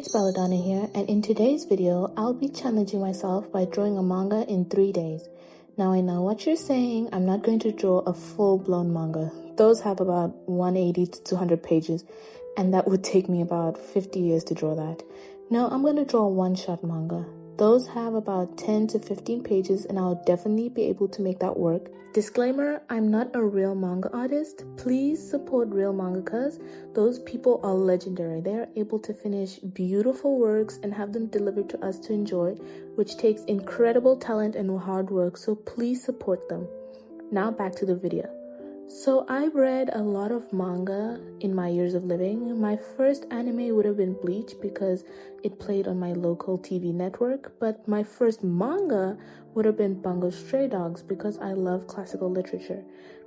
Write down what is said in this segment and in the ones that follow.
It's Belladonna here, and in today's video, I'll be challenging myself by drawing a manga in 3 days. Now I know what you're saying, I'm not going to draw a full-blown manga. Those have about 180 to 200 pages, and that would take me about 50 years to draw that. No, I'm going to draw a one-shot manga. Those have about 10 to 15 pages, and I'll definitely be able to make that work. Disclaimer, I'm not a real manga artist. Please support real mangakas. Those people are legendary. They are able to finish beautiful works and have them delivered to us to enjoy, which takes incredible talent and hard work, so please support them. Now back to the video. So I've read a lot of manga in my years of living. My first anime would have been Bleach because it played on my local TV network, but my first manga would have been Bungo Stray Dogs because I love classical literature.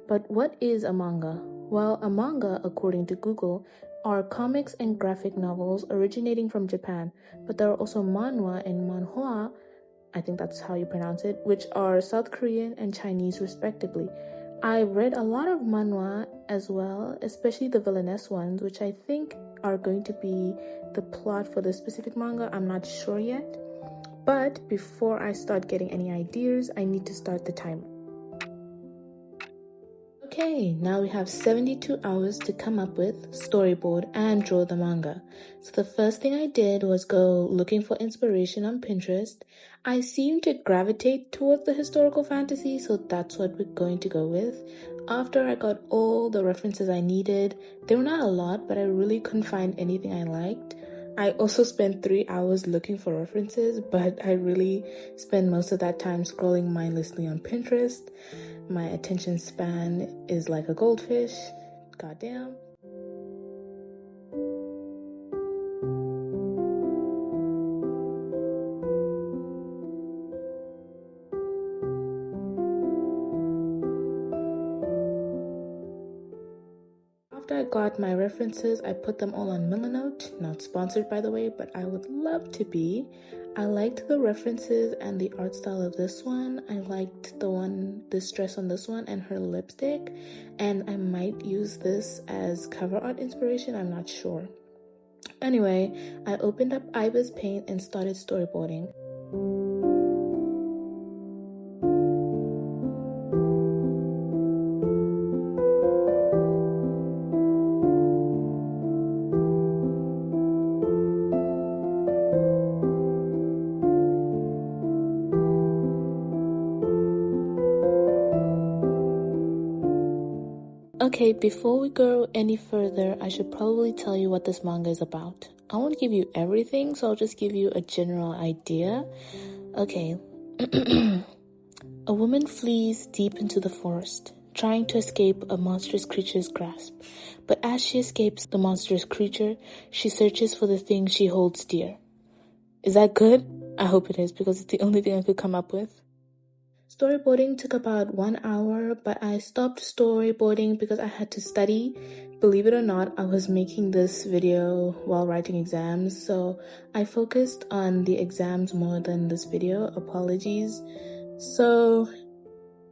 But what is a manga? Well, a manga, according to Google, are comics and graphic novels originating from Japan, but there are also manhwa and manhwa, I think that's how you pronounce it, which are South Korean and Chinese respectively. I read a lot of manhwa as well, especially the villainess ones, which I think are going to be the plot for the specific manga. I'm not sure yet. But before I start getting any ideas, I need to start the timer. Okay, now we have 72 hours to come up with, storyboard, and draw the manga. So the first thing I did was go looking for inspiration on Pinterest. I seem to gravitate towards the historical fantasy, so that's what we're going to go with. After I got all the references I needed, they were not a lot, but I really couldn't find anything I liked. I also spent 3 hours looking for references, but I really spent most of that time scrolling mindlessly on Pinterest. My attention span is like a goldfish. Goddamn. After I got my references, I put them all on Milanote. Not sponsored, by the way, but I would love to be. I liked the references and the art style of this one. I liked this dress on this one and her lipstick. And I might use this as cover art inspiration, I'm not sure. Anyway, I opened up Ibis Paint and started storyboarding. Okay, before we go any further, I should probably tell you what this manga is about. I won't give you everything, so I'll just give you a general idea. Okay. A woman flees deep into the forest, trying to escape a monstrous creature's grasp. But as she escapes the monstrous creature, she searches for the thing she holds dear. Is that good? I hope it is, because it's the only thing I could come up with. Storyboarding took about 1 hour, but I stopped storyboarding because I had to study. Believe it or not, I was making this video while writing exams, so I focused on the exams more than this video. Apologies. So,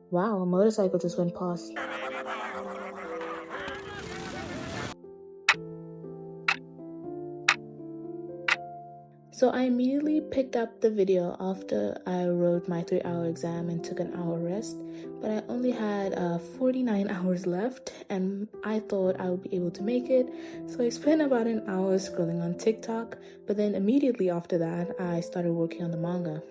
wow, a motorcycle just went past. So I immediately picked up the video after I wrote my 3-hour exam and took an hour rest, but I only had 49 hours left and I thought I would be able to make it, so I spent about an hour scrolling on TikTok, but then immediately after that I started working on the manga.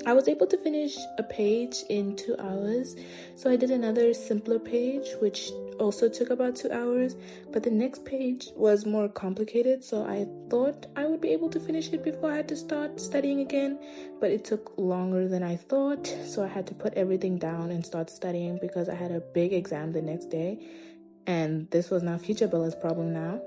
I was able to finish a page in 2 hours, so I did another simpler page which also took about 2 hours, but the next page was more complicated, so I thought I would be able to finish it before I had to start studying again, but it took longer than I thought, so I had to put everything down and start studying because I had a big exam the next day, and this was now future Bella's problem now.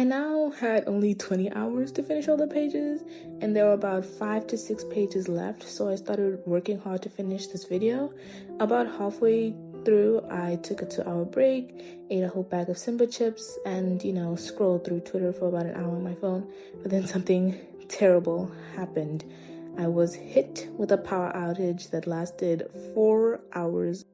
I now had only 20 hours to finish all the pages, and there were about 5 to 6 pages left, so I started working hard to finish this video. About halfway through, I took a 2-hour break, ate a whole bag of Simba chips, and scrolled through Twitter for about an hour on my phone. But then something terrible happened. I was hit with a power outage that lasted 4 hours.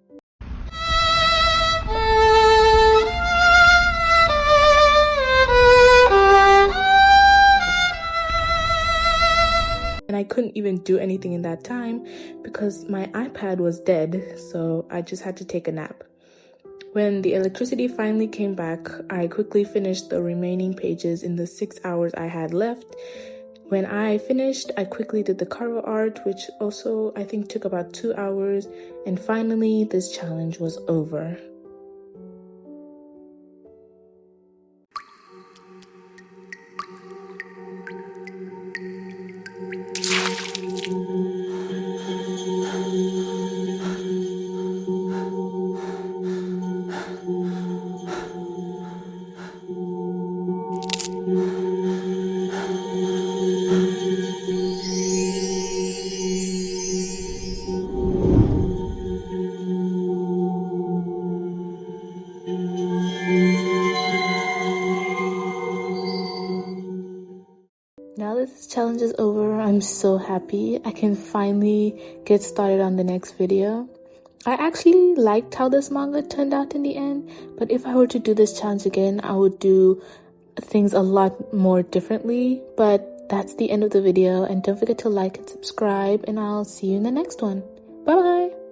And I couldn't even do anything in that time because my iPad was dead, so I just had to take a nap. When the electricity finally came back, I quickly finished the remaining pages in the 6 hours I had left. When I finished, I quickly did the cover art, which also I think took about 2 hours, and finally this challenge was over. Now that this challenge is over, I'm so happy. I can finally get started on the next video. I actually liked how this manga turned out in the end, but if I were to do this challenge again, I would do things a lot more differently. But that's the end of the video, and don't forget to like and subscribe, and I'll see you in the next one. Bye bye!